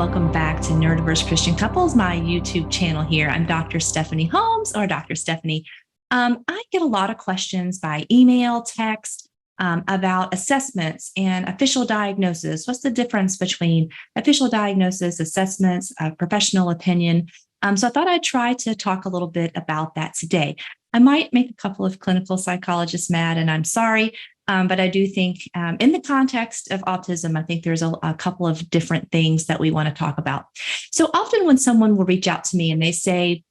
welcome back to Neurodiverse Christian Couples, my YouTube channel here. I'm Dr. Stephanie Holmes, or Dr. Stephanie. I get a lot of questions by email, text, about assessments and official diagnosis. What's the difference between official diagnosis, assessments, professional opinion? So I thought I'd try to talk a little bit about that today. I might make a couple of clinical psychologists mad, and I'm sorry. But I do think in the context of autism, I think there's a couple of different things that we want to talk about. So often when someone will reach out to me and they say,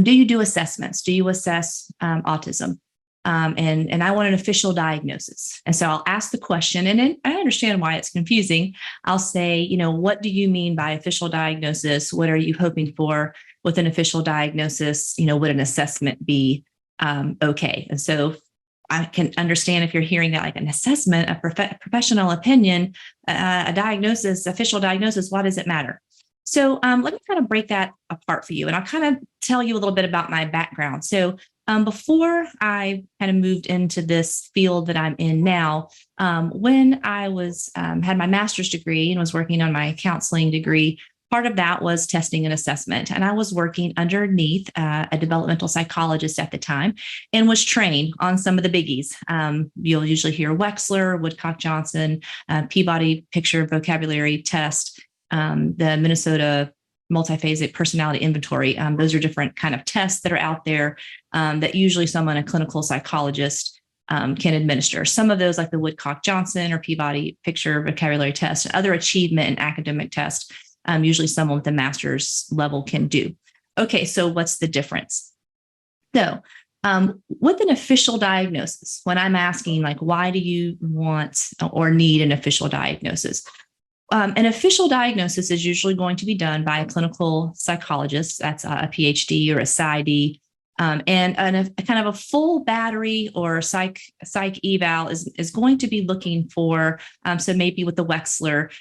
do you do assessments? Do you assess autism? And I want an official diagnosis. And so I'll ask the question, and then I understand why it's confusing. I'll say, what do you mean by official diagnosis? What are you hoping for with an official diagnosis? Would an assessment be okay? And so I can understand if you're hearing that like an assessment, a professional opinion, a diagnosis, official diagnosis, why does it matter? So let me kind of break that apart for you. And I'll kind of tell you a little bit about my background. So before I kind of moved into this field that I'm in now, when I was had my master's degree and was working on my counseling degree, part of that was testing and assessment. And I was working underneath a developmental psychologist at the time and was trained on some of the biggies. You'll usually hear Wechsler, Woodcock-Johnson, Peabody Picture Vocabulary Test, the Minnesota Multiphasic Personality Inventory. Those are different kind of tests that are out there that usually someone, a clinical psychologist, can administer. Some of those, like the Woodcock-Johnson or Peabody Picture Vocabulary Test, other achievement and academic tests, usually someone with a master's level can do. Okay, so what's the difference? So with an official diagnosis, when I'm asking, like, why do you want or need an official diagnosis? An official diagnosis is usually going to be done by a clinical psychologist. That's a PhD or a PsyD. And a kind of a full battery or psych eval is going to be looking for, so maybe with the Wechsler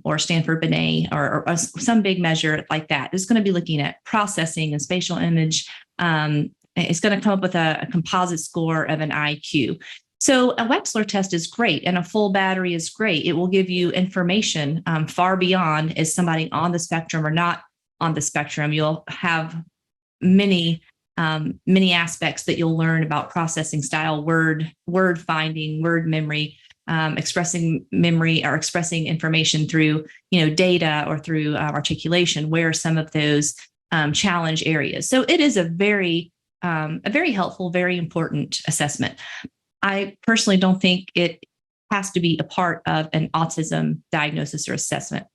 or Stanford Binet or some big measure like that, is going to be looking at processing and spatial image. It's going to come up with a composite score of an IQ. So a Wechsler test is great, and a full battery is great. It will give you information far beyond is somebody on the spectrum or not on the spectrum. You'll have many aspects that you'll learn about processing style, word finding, word memory, expressing memory or expressing information through, data or through articulation, where some of those challenge areas. So it is a very helpful, very important assessment. I personally don't think it has to be a part of an autism diagnosis or assessment.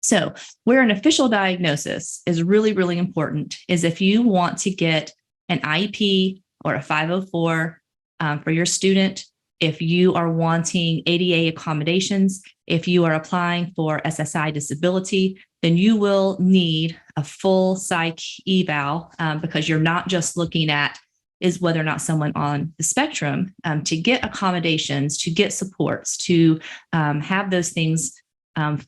So where an official diagnosis is really, really important is if you want to get an IEP or a 504 for your student, if you are wanting ADA accommodations, if you are applying for SSI disability, then you will need a full psych eval because you're not just looking at is whether or not someone on the spectrum to get accommodations, to get supports, to have those things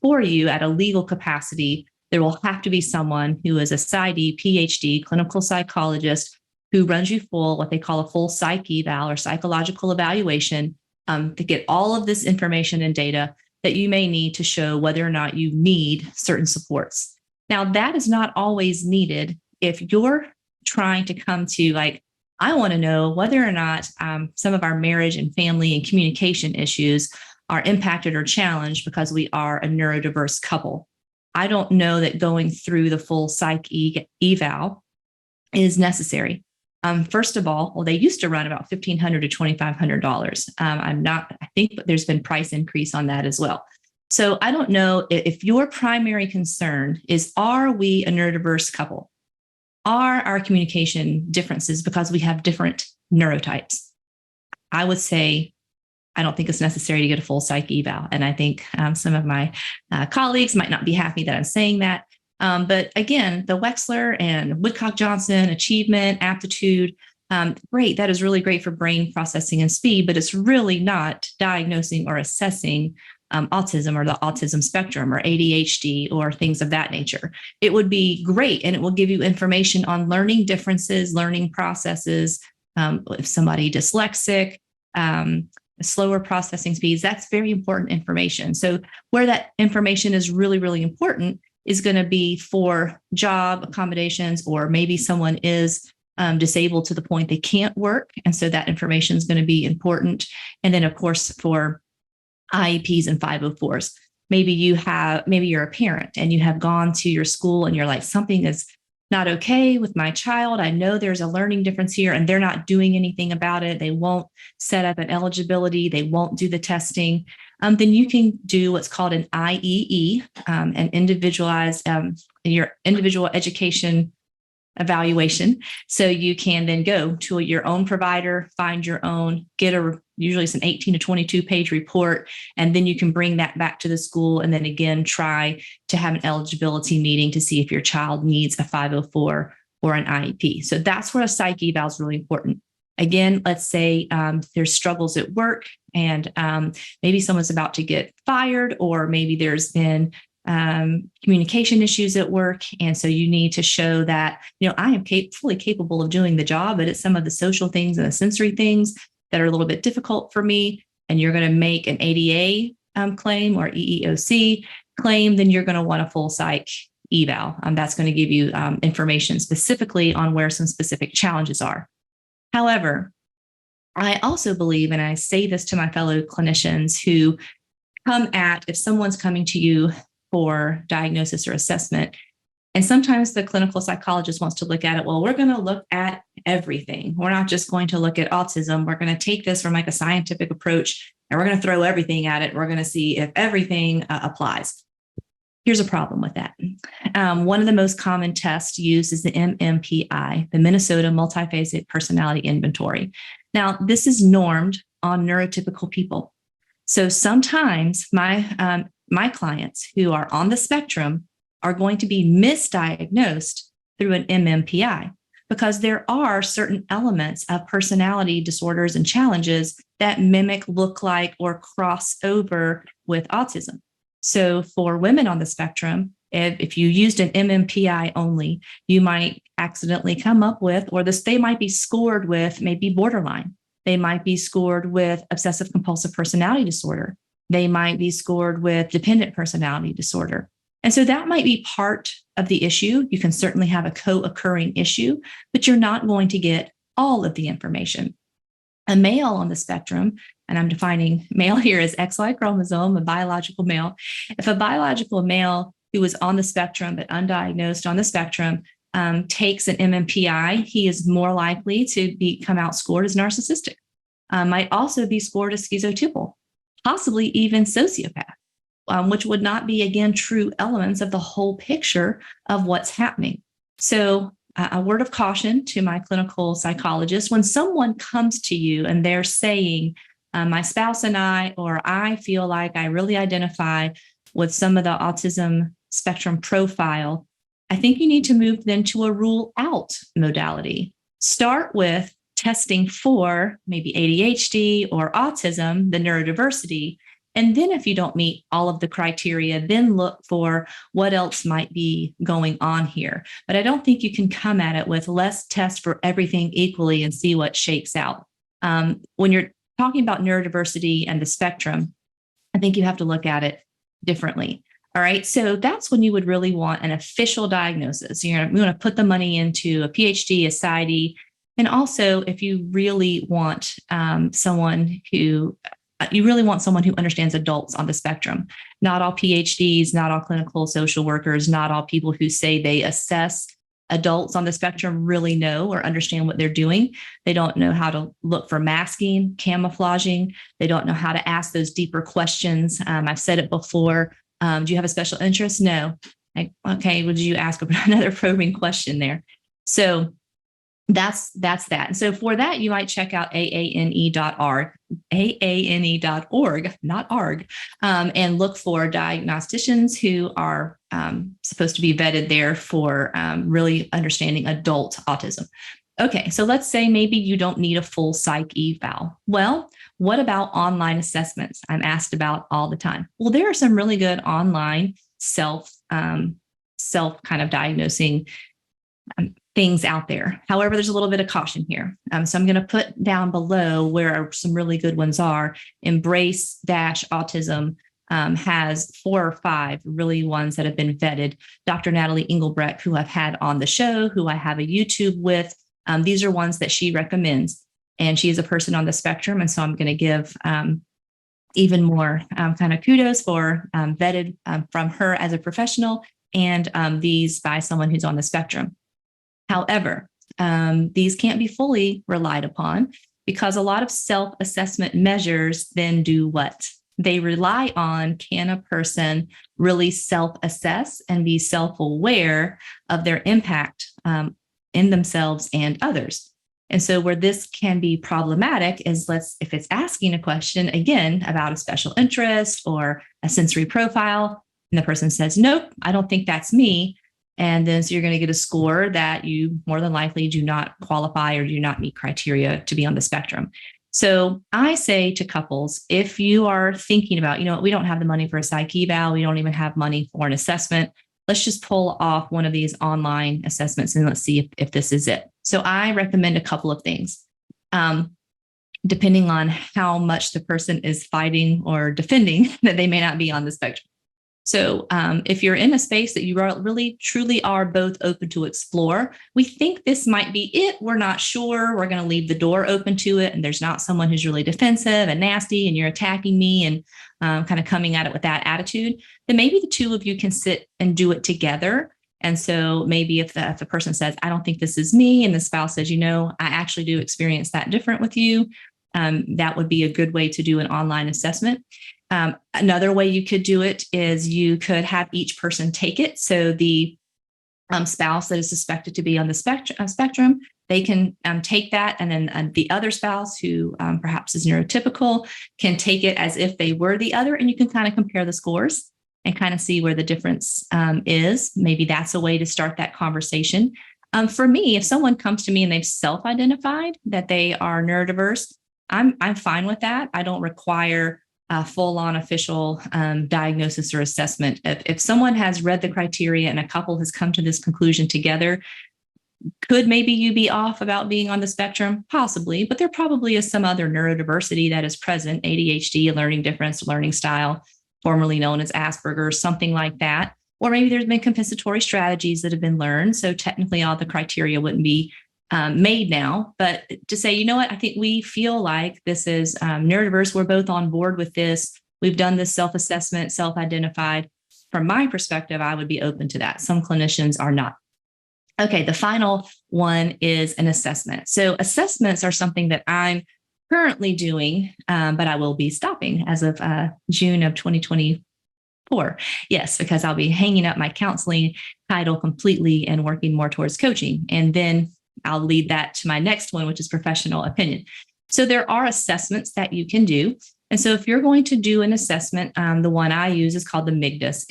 for you at a legal capacity. There will have to be someone who is a PsyD, PhD, clinical psychologist who runs you what they call a full psych eval or psychological evaluation to get all of this information and data that you may need to show whether or not you need certain supports. Now, that is not always needed if you're trying to come to I want to know whether or not some of our marriage and family and communication issues are impacted or challenged because we are a neurodiverse couple. I don't know that going through the full psych eval is necessary. First of all, they used to run about $1,500 to $2,500. I think there's been price increase on that as well. So I don't know if your primary concern is, are we a neurodiverse couple? Are our communication differences because we have different neurotypes? I would say I don't think it's necessary to get a full psych eval. And I think some of my colleagues might not be happy that I'm saying that. But again, the Wechsler and Woodcock-Johnson, achievement, aptitude, great. That is really great for brain processing and speed, but it's really not diagnosing or assessing autism or the autism spectrum or ADHD or things of that nature. It would be great, and it will give you information on learning differences, learning processes. If somebody dyslexic, slower processing speeds. That's very important information. So where that information is really, really important is going to be for job accommodations, or maybe someone is disabled to the point they can't work. And so that information is going to be important. And then, of course, for IEPs and 504s, maybe you're a parent and you have gone to your school and you're like, something is not okay with my child. I know there's a learning difference here, and they're not doing anything about it. They won't set up an eligibility. They won't do the testing. Then you can do what's called an IEE, an individualized, your individual education evaluation. So you can then go to your own provider, find your own, usually it's an 18 to 22 page report, and then you can bring that back to the school, and then again try to have an eligibility meeting to see if your child needs a 504 or an IEP. So that's where a psych eval is really important. Again, let's say there's struggles at work, and maybe someone's about to get fired, or maybe there's been communication issues at work. And so you need to show that, I am fully capable of doing the job, but it's some of the social things and the sensory things that are a little bit difficult for me. And you're going to make an ADA claim or EEOC claim, then you're going to want a full psych eval. That's going to give you information specifically on where some specific challenges are. However, I also believe, and I say this to my fellow clinicians who if someone's coming to you for diagnosis or assessment, and sometimes the clinical psychologist wants to look at it, well, we're going to look at everything. We're not just going to look at autism. We're going to take this from like a scientific approach, and we're going to throw everything at it. We're going to see if everything applies. Here's a problem with that. One of the most common tests used is the MMPI, the Minnesota Multiphasic Personality Inventory. Now, this is normed on neurotypical people. So sometimes my clients who are on the spectrum are going to be misdiagnosed through an MMPI, because there are certain elements of personality disorders and challenges that mimic, look like, or cross over with autism. So for women on the spectrum, if you used an MMPI only, you might accidentally come up with, they might be scored with maybe borderline. They might be scored with obsessive compulsive personality disorder. They might be scored with dependent personality disorder. And so that might be part of the issue. You can certainly have a co-occurring issue, but you're not going to get all of the information. A male on the spectrum, and I'm defining male here as XY chromosome, a biological male. If a biological male who is on the spectrum but undiagnosed on the spectrum takes an MMPI, he is more likely to come out scored as narcissistic. Might also be scored as schizotypal, possibly even sociopath, which would not be, again, true elements of the whole picture of what's happening. So a word of caution to my clinical psychologist: when someone comes to you and they're saying, my spouse and I, or I feel like I really identify with some of the autism spectrum profile, I think you need to move then to a rule out modality. Start with testing for maybe ADHD or autism, the neurodiversity. And then if you don't meet all of the criteria, then look for what else might be going on here. But I don't think you can come at it with let's test for everything equally and see what shakes out. When you're talking about neurodiversity and the spectrum, I think you have to look at it differently. All right. So that's when you would really want an official diagnosis. You're going to put the money into a PhD, a PsyD. And also, if you really want someone who understands adults on the spectrum. Not all PhDs, not all clinical social workers, not all people who say they assess adults on the spectrum really know or understand what they're doing. They don't know how to look for masking, camouflaging. They don't know how to ask those deeper questions. I've said it before. Do you have a special interest? No. Okay, would you ask another probing question there? So that's that. And so for that, you might check out aane.org, not ARG, and look for diagnosticians who are supposed to be vetted there for really understanding adult autism. Okay, so let's say maybe you don't need a full psych eval. Well, what about online assessments? I'm asked about all the time. Well, there are some really good online self kind of diagnosing things out there. However, there's a little bit of caution here. So I'm going to put down below where some really good ones are. Embrace-Autism has 4 or 5 really ones that have been vetted. Dr. Natalie Engelbrecht, who I've had on the show, who I have a YouTube with, these are ones that she recommends. And she is a person on the spectrum. And so I'm going to give even more kind of kudos for vetted from her as a professional and these by someone who's on the spectrum. However, these can't be fully relied upon because a lot of self-assessment measures then do what? They rely on, can a person really self-assess and be self-aware of their impact in themselves and others? And so where this can be problematic is if it's asking a question, again, about a special interest or a sensory profile, and the person says, nope, I don't think that's me. And then so you're going to get a score that you more than likely do not qualify or do not meet criteria to be on the spectrum. So I say to couples, if you are thinking about, we don't have the money for a psych eval, we don't even have money for an assessment, let's just pull off one of these online assessments and let's see if this is it. So I recommend a couple of things, depending on how much the person is fighting or defending that they may not be on the spectrum. So if you're in a space that you really, truly are both open to explore, we think this might be it. We're not sure. We're going to leave the door open to it. And there's not someone who's really defensive and nasty and you're attacking me and kind of coming at it with that attitude, then maybe the two of you can sit and do it together. And so maybe if the person says, I don't think this is me, and the spouse says, I actually do experience that different with you, that would be a good way to do an online assessment. Another way you could do it is you could have each person take it. So the spouse that is suspected to be on the spectrum, they can take that. And then the other spouse who perhaps is neurotypical can take it as if they were the other. And you can kind of compare the scores and kind of see where the difference is. Maybe that's a way to start that conversation. For me, if someone comes to me and they've self-identified that they are neurodiverse, I'm fine with that. I don't require a full-on official diagnosis or assessment. If someone has read the criteria and a couple has come to this conclusion together, could maybe you be off about being on the spectrum? Possibly, but there probably is some other neurodiversity that is present, ADHD, a learning difference, learning style, formerly known as Asperger's, something like that. Or maybe there's been compensatory strategies that have been learned. So technically all the criteria wouldn't be made now, but to say, I think we feel like this is neurodiverse. We're both on board with this. We've done this self-assessment, self-identified. From my perspective, I would be open to that. Some clinicians are not. Okay, the final one is an assessment. So assessments are something that I'm currently doing, but I will be stopping as of June of 2024. Yes, because I'll be hanging up my counseling title completely and working more towards coaching. And then I'll lead that to my next one, which is professional opinion. So there are assessments that you can do. And so if you're going to do an assessment, the one I use is called the MIGDAS,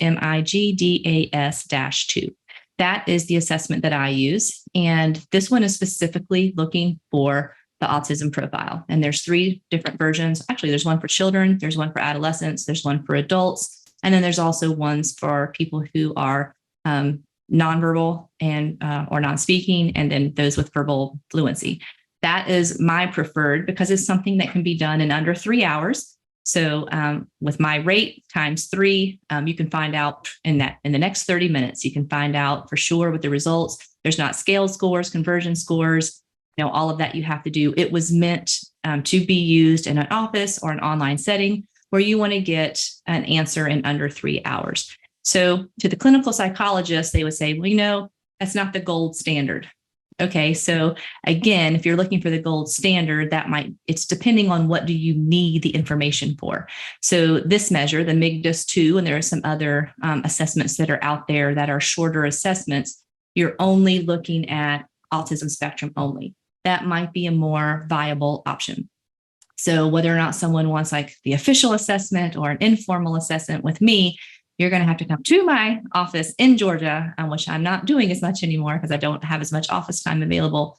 MIGDAS-2. That is the assessment that I use. And this one is specifically looking for the autism profile. And there's 3 different versions. Actually, there's one for children, there's one for adolescents, there's one for adults. And then there's also ones for people who are nonverbal and or non-speaking, and then those with verbal fluency. That is my preferred because it's something that can be done in under 3 hours. So with my rate times 3, you can find out in the next 30 minutes, you can find out for sure with the results. There's not scale scores, conversion scores, all of that you have to do. It was meant to be used in an office or an online setting where you want to get an answer in under 3 hours. So to the clinical psychologist, they would say, well, that's not the gold standard. Okay, so again, if you're looking for the gold standard, it's depending on what do you need the information for. So this measure, the MIGDAS-2, and there are some other assessments that are out there that are shorter assessments, you're only looking at autism spectrum only. That might be a more viable option. So whether or not someone wants like the official assessment or an informal assessment with me, you're going to have to come to my office in Georgia, which I'm not doing as much anymore because I don't have as much office time available,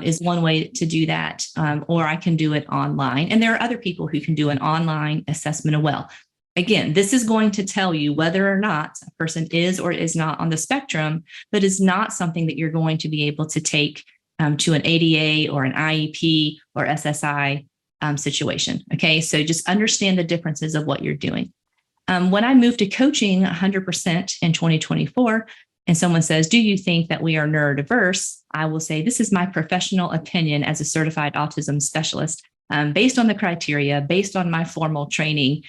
is one way to do that. Or I can do it online. And there are other people who can do an online assessment as well. Again, this is going to tell you whether or not a person is or is not on the spectrum, but is not something that you're going to be able to take to an ADA or an IEP or SSI situation. Okay, so just understand the differences of what you're doing. When I moved to coaching 100% in 2024, and someone says, do you think that we are neurodiverse? I will say, this is my professional opinion as a certified autism specialist, based on the criteria, based on my formal training,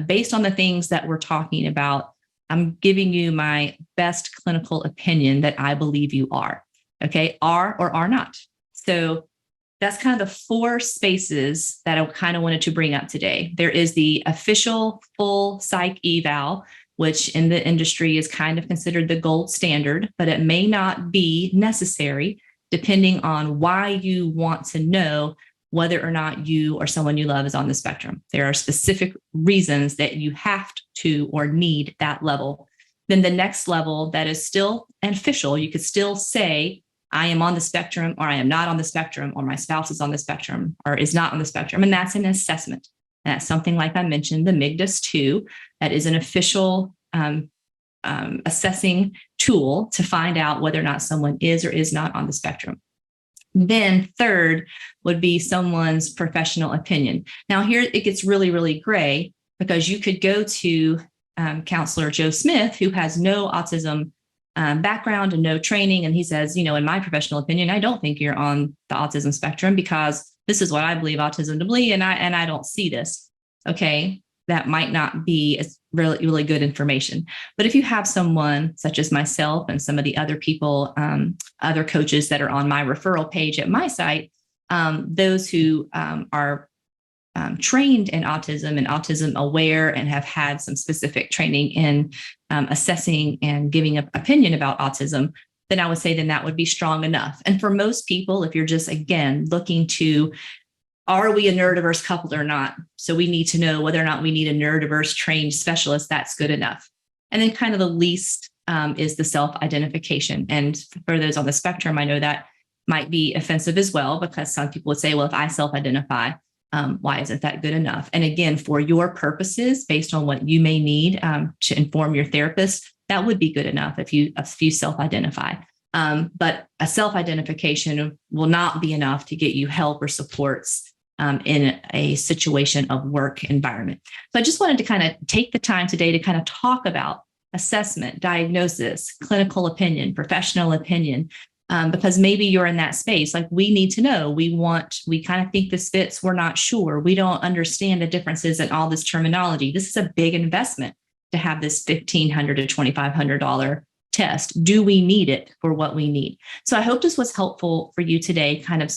based on the things that we're talking about. I'm giving you my best clinical opinion that I believe you are. Okay, are or are not. So that's kind of the four spaces that I kind of wanted to bring up today. There is the official full psych eval, which in the industry is kind of considered the gold standard, but it may not be necessary depending on why you want to know whether or not you or someone you love is on the spectrum. There are specific reasons that you have to or need that level. Then the next level that is still official, you could still say, I am on the spectrum, or I am not on the spectrum, or my spouse is on the spectrum or is not on the spectrum. And that's an assessment. And that's something like I mentioned, the MIGDAS-2, that is an official assessing tool to find out whether or not someone is or is not on the spectrum. Then third would be someone's professional opinion. Now here it gets really, really gray, because you could go to counselor Joe Smith, who has no autism background and no training. And he says, in my professional opinion, I don't think you're on the autism spectrum because this is what I believe autism to be. And I don't see this. Okay. That might not be really, really good information. But if you have someone such as myself and some of the other people, other coaches that are on my referral page at my site, those who are trained in autism and autism aware and have had some specific training in assessing and giving an opinion about autism, then I would say then that would be strong enough. And for most people, if you're just, again, looking to, are we a neurodiverse couple or not? So we need to know whether or not we need a neurodiverse trained specialist, that's good enough. And then kind of the least is the self-identification. And for those on the spectrum, I know that might be offensive as well, because some people would say, well, if I self-identify, why isn't that good enough? And again, for your purposes, based on what you may need to inform your therapist, that would be good enough if you self-identify. But a self-identification will not be enough to get you help or supports in a situation of work environment. So I just wanted to kind of take the time today to kind of talk about assessment, diagnosis, clinical opinion, professional opinion, because maybe you're in that space. Like, we need to know, we kind of think this fits, we're not sure. We don't understand the differences in all this terminology. This is a big investment to have this $1,500 to $2,500 test. Do we need it for what we need? So I hope this was helpful for you today, kind of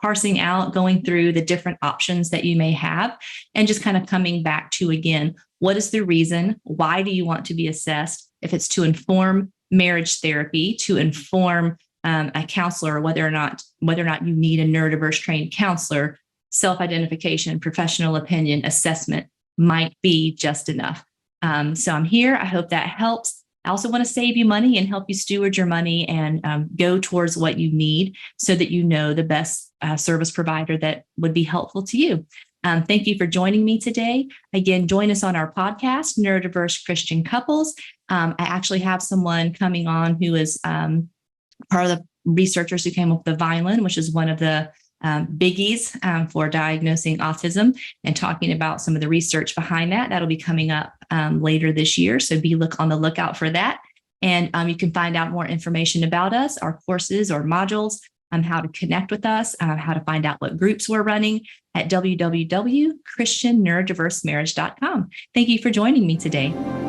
parsing out, going through the different options that you may have, and just kind of coming back to, again, what is the reason? Why do you want to be assessed? If it's to inform marriage therapy, to inform a counselor, whether or not you need a neurodiverse trained counselor, self-identification, professional opinion, assessment might be just enough. So I'm here. I hope that helps. I also want to save you money and help you steward your money and go towards what you need so that you know the best service provider that would be helpful to you. Thank you for joining me today. Again, join us on our podcast, Neurodiverse Christian Couples. I actually have someone coming on who is part of the researchers who came up with the Violin, which is one of the biggies for diagnosing autism, and talking about some of the research behind that. That'll be coming up later this year. So be on the lookout for that. And you can find out more information about us, our courses or modules, how to connect with us, how to find out what groups we're running at www.christianneurodiversemarriage.com. Thank you for joining me today.